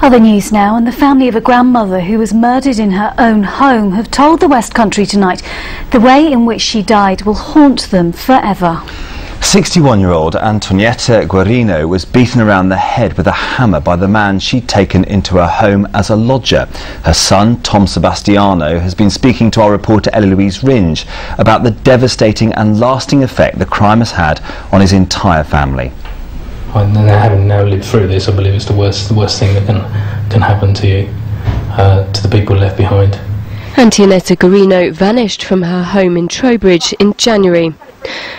Other news now, and the family of a grandmother who was murdered in her own home have told the West Country Tonight the way in which she died will haunt them forever. 61-year-old Antonietta Guarino was beaten around the head with a hammer by the man she'd taken into her home as a lodger. Her son, Tom Sebastiano, has been speaking to our reporter Eloise Ringe about the devastating and lasting effect the crime has had on his entire family. And having now lived through this, I believe it's the worst thing that can happen to you, to the people left behind. Antonietta Guarino vanished from her home in Trowbridge in January.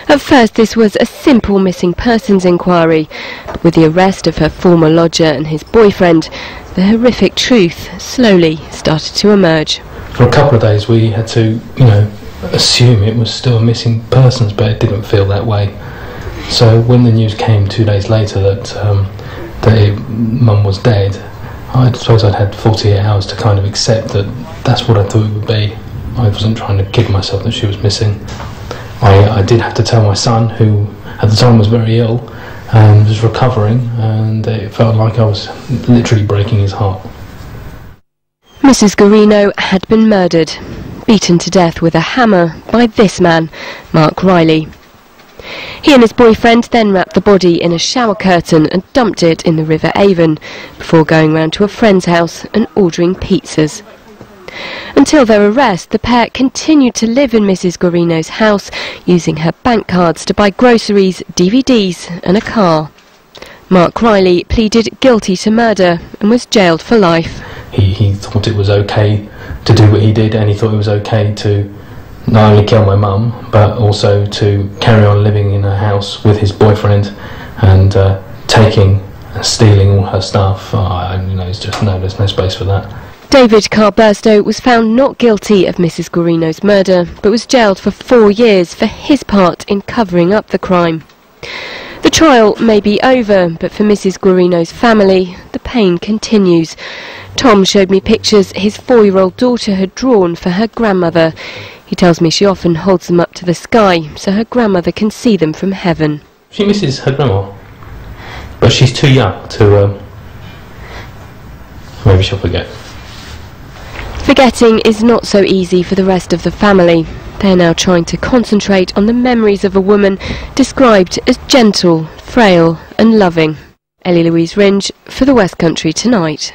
At first this was a simple missing persons inquiry, but with the arrest of her former lodger and his boyfriend, the horrific truth slowly started to emerge. For a couple of days we had to, assume it was still a missing persons, but it didn't feel that way. So when the news came 2 days later that Mum was dead, I suppose I'd had 48 hours to kind of accept that that's what I thought it would be. I wasn't trying to kid myself that she was missing. I did have to tell my son, who at the time was very ill and was recovering, and it felt like I was literally breaking his heart. Mrs. Guarino had been murdered, beaten to death with a hammer by this man, Mark Riley. He and his boyfriend then wrapped the body in a shower curtain and dumped it in the River Avon before going round to a friend's house and ordering pizzas. Until their arrest, the pair continued to live in Mrs. Guarino's house, using her bank cards to buy groceries, DVDs and a car. Mark Riley pleaded guilty to murder and was jailed for life. He thought it was okay to do what he did, and he thought it was okay to not only kill my mum, but also to carry on living in her house with his boyfriend and taking and stealing all her stuff. It's just there's no space for that. David Carburstow was found not guilty of Mrs. Guarino's murder, but was jailed for 4 years for his part in covering up the crime. The trial may be over, but for Mrs. Guarino's family, the pain continues. Tom showed me pictures his 4-year-old daughter had drawn for her grandmother. He tells me she often holds them up to the sky so her grandmother can see them from heaven. She misses her grandma, but she's too young to... maybe she'll forget. Forgetting is not so easy for the rest of the family. They're now trying to concentrate on the memories of a woman described as gentle, frail and loving. Eloise Ringe for the West Country Tonight.